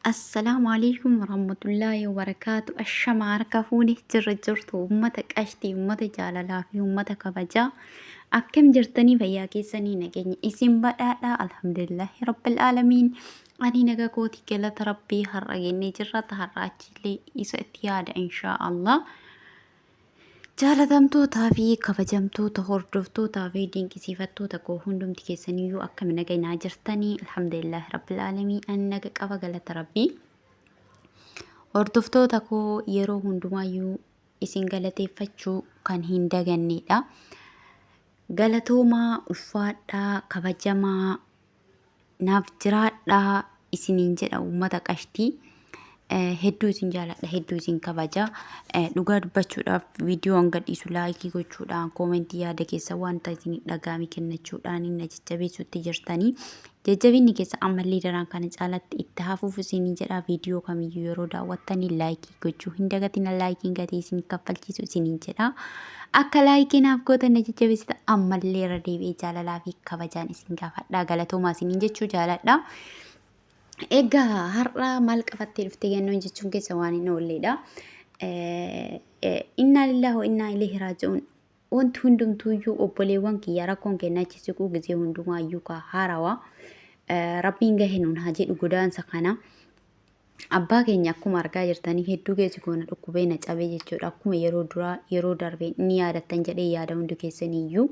السلام عليكم ورحمة الله وبركاته. الشمع ركفوني جرجرت أمتك أشتي أمتك جاللا في أمتك كبجا أكم جرتني فياكي سني نجني اسم بدأ الحمد لله رب العالمين. أني نجا كوتي كلا ربي هرجني جرت هراجي لي إساتياد إن شاء الله. Jaalatamtootaa fi kabajamtoota hordoftootaa fi dinqisiifattoota koo hundumti keessaniyyuu akkam nagaa jirtanii alhamdulillahi rabbil aalamiin ani naga qaba galata rabbii. Hordoftoota koo yeroo hundumaayyuu isin galateeffachuu kan hin dagannedha. Galatoomaa ulfaadhaa kabajamaa naaf jiraadhaa isiniin jedha uummata qashtii. Hedduu isin jaaladha hedduu isin kabaja dhugaa dubbachuudhaaf viidiyoon gadhiisu laayikii gochuudhaan koomentii yaada keessa wanta isin dhagaami kennachuudhaan inni jajjabeessutti jirtanii jajjabinni keessa ammallee daraan kana caalatti itti hafuuf isinii jedha viidiyoo kamiyyuu yeroo daawwattanii laayikii gochuu hin dagatina laayikiin gatii isin kaffalchiisu isiniin jedha akka laayikii naaf gootan na jajjabeessita ammallee irra deebi'ee jaalalaa fi kabajaan isin gaafadha galatoomaa isiniin jechuu jaaladha. Egaa har'a maal qabattee dhuftee jennuun jechuun keessa waan hin oolledha. Inna lillahi wa inna ilaihi raaji'uun. Wanti hundumtuuyyuu obboleewwan kiyya rakkoon kennaachisiquu gisee hundumaayyuu ka haarawaa. Rabbiin gahee nuun haa jedhu godaansa kana. Abbaa keenya akkuma argaa jirtanii hedduu keessi goona dhukkubee na cabee jechuudha. Akkuma yeroo duraa yeroo darbee ni yaadattan jedhee yaada hundi keessaniyyuu.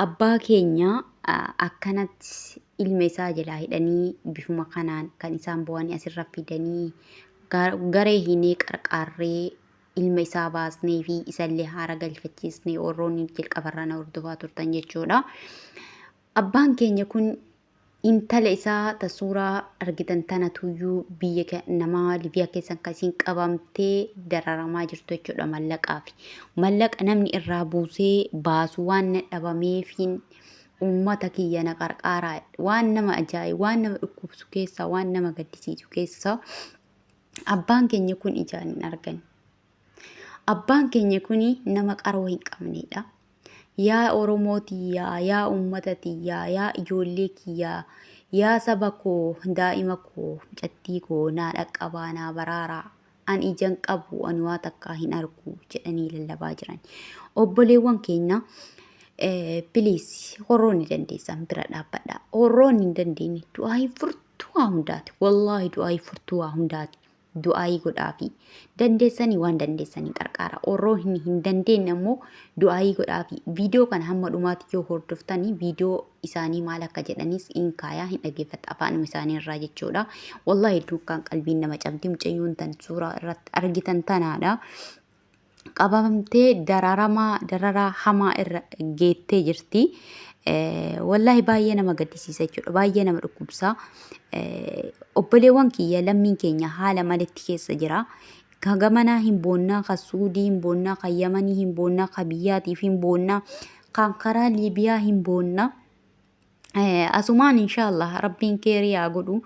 Abbaa keenya akkanatti ilma isaa jalaa hidhanii bifuma kanaan kan isaan bu'anii asirra fidanii garee hinee qarqaarree ilma isaa baasnee fi isallee haara galfachiisnee warroonni jalqabarraa na hordofaa turtan jechuudha. Abbaan keenya kun intala isaa suuraa argitan tanatuyyuu biyya namaa Libiyaa keessan kasiin qabamtee dararamaa jirtu jechuudha mallaqaa fi mallaqa namni irraa buusee baasu waan dhabameefiin ummata kiyya na qarqaaraa waan nama ajaa'ibu waan nama dhukkubsu keessa waan nama gaddisiisu keessa abbaan keenya kun ijaan hin argan. Abbaan keenya kun nama qaroo hin qabnedha. Yaa Oromootiyaa, yaa uummatatiyyaa, yaa ijoollee kiyyaa, yaa saba koo, daa'ima koo, mucattii koo, naa dhaqqabaa, naa baraaraa, an ijaan qabu, ani waa takkaa hin argu jedhanii lallabaa jiran. Obboleewwan keenya please horroon ni dandeessan bira dhaabbadha. Horroon hin dandeenye du'aa furtuu waa hundaati. Wallaahi du'aa furtuu waa hundaati. Du'aa godhaafi dandeessanii waan dandeessanii qarqaara. Horroo hin dandeenye ammoo du'aa godhaafi viidiyoo kana hamma dhumaatti yoo hordoftanii viidiyoo isaanii maal akka jedhanis hin kaayaa hin dhaggeeffata afaan isaanii irraa jechuudha. Wallaahi hedduu kan qalbiin nama cabdi mucayyoon tan suuraa irratti argitan tanaadha. Qabamtee dararaa hamaa irra geettee jirti. Wallaahi baay'ee nama gaddisiisa jechuudha. Baay'ee nama dhukkubsa. Obboleewwan kiyya lammiin keenya haala malitti keessa jira. Ka gamanaa hin boonnaa, ka Suudii hin boonnaa, ka Yamanii hin boonnaa, ka biyyaatiif hin boonnaa, kan karaa Liibiyaa hin boonnaa. Asumaan inshaallah rabbiin keeriyaa godhu.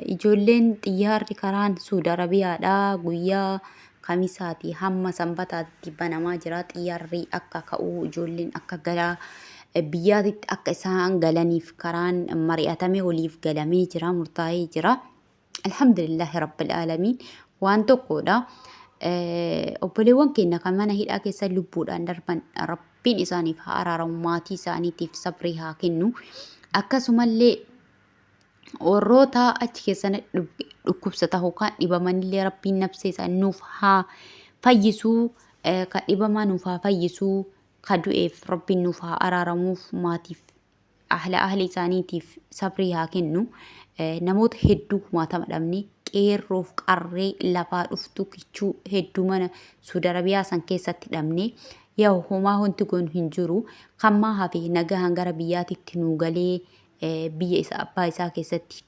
Ijoolleen xiyyaarri karaan Suudi Arabiyaadhaa guyyaa kamisaati hamma sanbataatti banamaa jira. Xiyyaarri akka ka'uu ijoolleen akka galaa biyyaatitti akka isaan galaniif karaan mari'atamee waliif galamee jira murtaa'ee jira. Alhamdulillahi rabbil aalamiin waan tokkodha. Obboleewwan keenya kan mana hidhaa keessa lubbuudhaan darban rabbiin isaaniif haa araaramu maatii isaaniitiif sabrii haa kennu. Akkasumallee warroota achi keessa dhukkubsatan yookaan dhibamanillee rabbiin nafsee isaanii nuuf haa fayyisuu kan dhibamaa nuuf haa fayyisuu kan du'eef rabbiin nuuf haa araaramuuf maatiif ahli isaaniitiif sabrii haa kennu. Namoota hedduu kumaatama dhabne qeerroof qarree lafaa dhuftu kichuu hedduu mana Suudi Arabiyaa san keessatti dhabne yaa homaa wanti goonu hin jiru kan maa hafe nagahaan gara biyyaatitti nu galee biyya isa abbaa isaa keessatti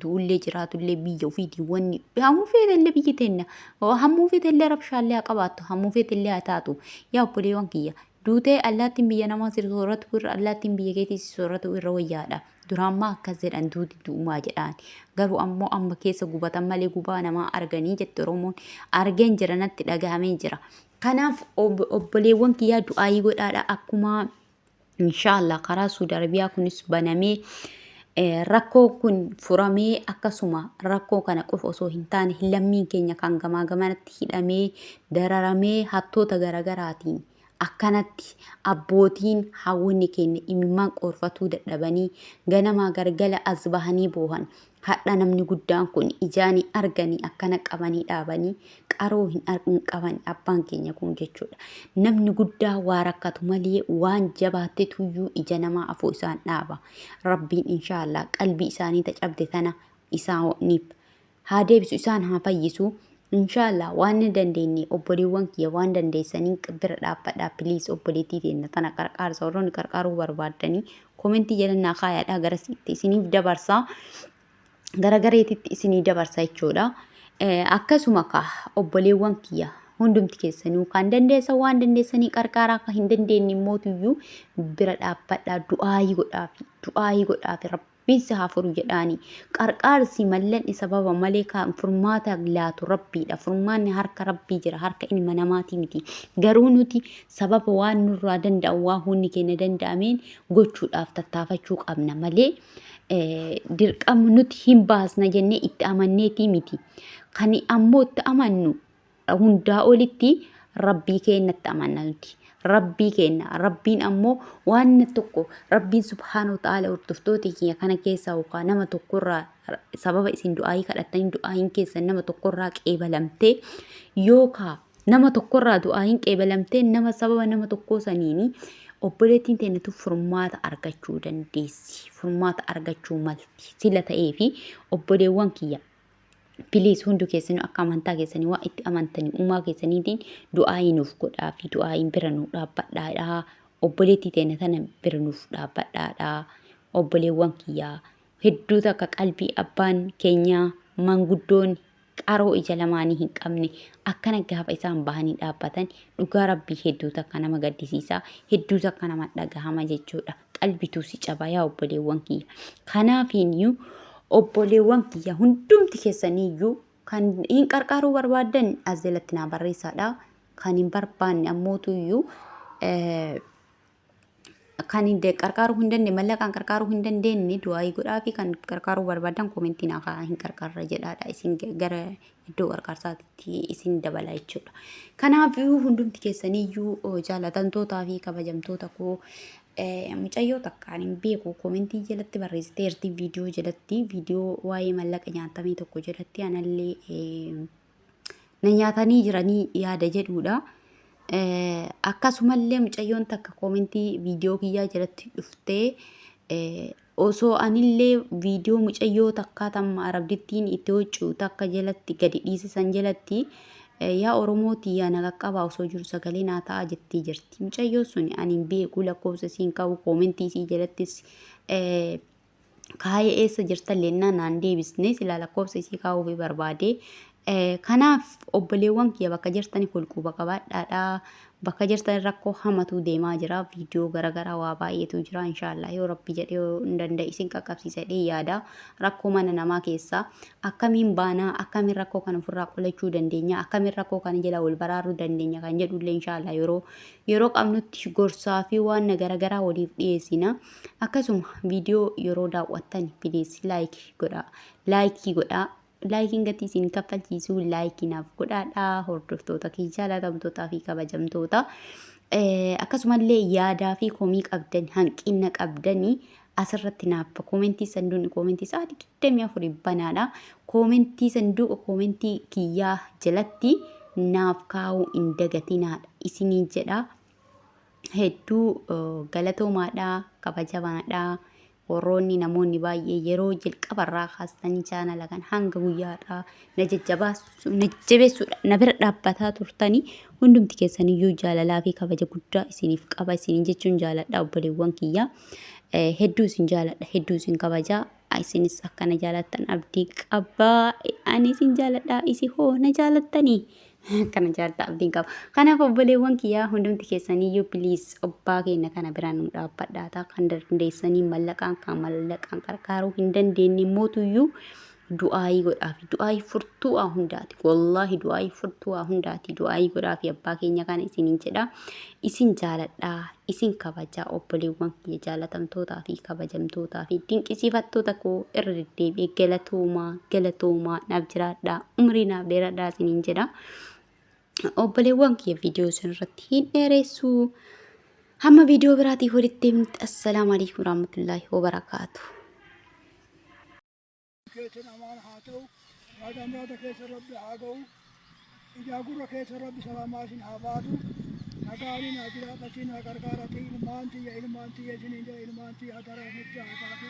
du'ullee jiraatullee biyya ofiitii wanni hammuu feetellee biyyi teenya hammuu feetellee rabshaallee haa qabaattu hammuu feetellee haa taatu yaa obboleewwan kiyya duutee allaattiin biyya namaa sooratu irra allaattiin biyya keetii sooratu irra wayyaadha. Duraan maa akkas jedhan duuti du'umaa jedhaan garuu ammoo amma keessa gubatan malee gubaa namaa arganii jette Oromoon argeen jiranatti dhagahamee jira. Kanaaf obboleewwan kiyyaa du'aayii godhaadha akkuma inshaallah karaa Suudi Arabiyaa kunis banamee rakkoo kun furamee akkasuma rakkoo kana qofa osoo hin taane lammiin keenya kan gamaa gamanatti hidhamee dararamee hattoota garagaraatiin akkanatti abbootiin hawwinni keenya imimmaan qorfatuu dadhabanii ganamaa gargala as bahanii boohan hadha namni guddaan kun ijaanii arganii akkana qabanii dhaabanii qaroo hin qaban abbaan keenya kun jechuudha. Namni guddaa waa rakkatu malee waan jabaatte tuyyuu ija namaa afoo isaan dhaaba. Rabbiin inshaallah qalbii isaanii tacabde tana isaaniif haa deebisu isaan haa fayyisu. Inshaallah waan ni dandeenye obboleewwan kiyya waan dandeessanii bira dhaabbadhaa piliis obboleettii teenya tana qarqaarsa warroonni qarqaaruu barbaaddanii komentii jalannaa kaayaadhaa garasitti isiniif dabarsaa garagareetitti isinii dabarsa jechuudha. Akkasuma ka obboleewwan kiyya hundumti keessanuu kan dandeessa waan dandeessanii qarqaaraa akka hin dandeenye mootuyyuu bira dhaabbadhaa du'aayii godhaafi rabbiin si haa furu jedhaanii qarqaarsi mallanni sababa malee kan furmaata laatu rabbiidha. Furmaanni harka rabbii jira harka ilma namaatii miti. Garuu nuti sababa waan nurraa danda'u waa hundi keenya danda'ameen gochuudhaaf tattaafachuu qabna malee dirqama nuti hin baasna jennee itti amanneetii miti. Kan ammoo itti amannu hundaa olitti rabbii keenyatti amanna nuti. Rabbii keenya rabbiin ammoo waan tokko rabbiin subhaanahu wa ta'ala hordoftoota kiyya kana keessaa yookaan nama tokkorraa sababa isin du'aayii kadhattanii du'aayiin keessan nama tokkorraa qeebalamtee yookaan nama tokkorraa du'aayiin qeebalamtee nama sababa nama tokkoo saniini obboleettiin teenyatu furmaata argachuu dandeessi. Furmaata argachuu malti sila ta'ee fi obboleewwan kiyya. Piliis hundu keessanuu akka amantaa keessanii waa itti amantanii uumaa keessaniitiin du'aayi nuuf godhaa fi du'aayiin bira nuuf dhaabbadhaadhaa. Obboleettii teenya tana bira nuuf dhaabbadhaadhaa. Obboleewwan kiyyaa hedduu takka qalbii abbaan keenyaa manguddoon qaroo ija lamaanii hin qabne akkana gaafa isaan bahanii dhaabbatan dhugaa rabbii hedduu takka nama gaddisiisaa hedduu takka nama dhagahama jechuudha. Qalbituu si cabaa yaa obboleewwan kiyya. Kanaafiiyyuu obboleewwan kiyya hundumti keessaniiyyuu kan hin qarqaaruu barbaadan as jalatti naa barreessaadha. Kan hin barbaanne ammootuyyuu kan hin qarqaaruu hin dandeenye mallaqaan qarqaaruu hin dandeenye du'aayii godhaa fi kan qarqaaruu barbaadan komentii naa hin qarqaarra jedhaadha. Isin gara iddoo qarqaarsaatti isin dabala jechuudha. Kanaafiyyuu hundumti keessaniiyyuu jaalatamtootaa fi kabajamtoota koo mucayyoo takkaan hin beeku komentii jalatti barreessiteerti viidiyoo jalatti viidiyoo waa'ee mallaqa nyaatamee tokko jalatti anallee na nyaatanii jiranii yaada jedhuudha. Akkasumallee mucayyoon takka komentii viidiyoo kiyyaa jalatti dhuftee osoo anillee viidiyoo mucayyoo takkaa tamma arabdittiin itti hojjuu takka jalatti gadi dhiisisan jalatti yaa Oromooti yaa naga qabaa osoo jiru sagalee naa ta'a jettee jirti. Mucayyoo sun ani hin beeku lakkoofsa isiin qabu komentii isii jalattis kaayee eessa jirtallee naan deebisne silaa lakkoofsa isii kaa'uu barbaade. Kanaaf obboleewwan kiyya bakka jirtani kolquuba qabaadhaadhaa. Bakka jirtan rakkoo hamatu deemaa jira. Viidiyoo garagaraa waa baay'eetu jira. Inshaallah yoo rabbi jedhee hin danda'e isin qaqqabsiisadhee yaada. Rakkoo mana namaa keessaa akkamiin baanaa akkamiin rakkoo kana ofirraa qolachuu dandeenya akkamiin rakkoo kana jala wal baraaruu dandeenya kan jedhullee inshaallah yeroo qabnutti gorsaa fi waan garagaraa waliif dhiyeessina. Akkasuma viidiyoo yeroo daawwattan piliis laayikii godhaa. Laayikiin gatii isin kaffalchiisuu laayikinaaf godhaadhaa. Hordoftoota kiyya jaalatamtootaa fi kabajamtoota akkasumallee yaadaa fi komii qabdan hanqina qabdanii asirratti naaf komentii sanduuqni komentii isaa 24 banaadha. Komentii sanduuqa komentii kiyyaa jalatti naaf kaa'uu hin dagatinaadha isiniin jedha. Hedduu galatoomaadhaa kabajamaadhaa. Warroonni namoonni baay'ee yeroo jalqabarraa kaastanii chaanala kan hanga guyyaadhaa na jajjabeessuudha na bira dhaabbataa turtanii hundumti keessaniyyuu jaalalaa fi kabaja guddaa isiniif qaba. Isiniin jechuun jaaladha obboleewwan kiyya. Hedduu isin jaaladha hedduu isin kabajaa. Isinis akkana jaalattan abdii qabaa. Ani isin jaaladha isi hoo na jaalattanii. Kana jaalladha abdiin qaba. Kanaaf obboleewwan kiyyaa hundumti keessaniyyuu piliis obbaa keenya kana biraan nu dhaabbadhaa. Kan dandeessanii mallaqaan qarqaaruu hin dandeenye mootuyyuu du'aayii godhaafi du'aayii furtuu hundaati wallahi du'aayii furtuu hundaati du'aayii godhaafi abbaa keenya kana isiniin jedha isin jaaladhaa isin kabajaa obboleewwan kiyya jaalatamtootaa fi kabajamtootaa fi dinqisiifattoota koo irra deddeebi'ee galatoomaa naaf jiraadhaa umrii naaf dheeradhaa isiniin jedha obboleewwan kiyya viidiyoo isin irratti hin dheeressu hamma viidiyoo biraatiif walitti deemnutti assalaamu alaykum warahmatullaahi wabarakaatuh. كيسن أمان هاتو هذا مراد كيسن ربي عاقو إذا قرر كيسن ربي سلاماتين هاباتو نقالي ناجراتي نقرقارتي إلمانتي يجنين جا إلمانتي هترى نجا هتاتو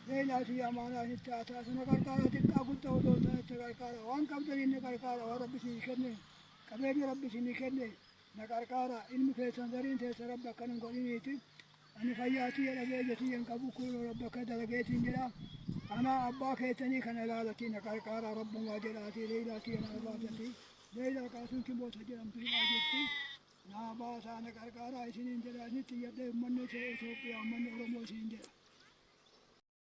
ليلاتي أمانا نجا هتاتو نقرقارتي قابل تودوتا نتقرقارا وان قبضري نقرقارا وربي سيكني قبلي ربي سيكني نقرقارا إلم كيسن ذرين تيسن ربك كنن قولينيتي أني خياتي لقيتي ينقبو كل ربك دلقيتي نجرا أنا أبا كيتني كان لالتي نقرقار رب واجراتي ليلاتي أنا أباتي ليلة كاسون كبوت هجرم في واجرتي ناباسا نقرقار عيشين جراتي يدي من نسي إثيوبيا من أرمو سينجر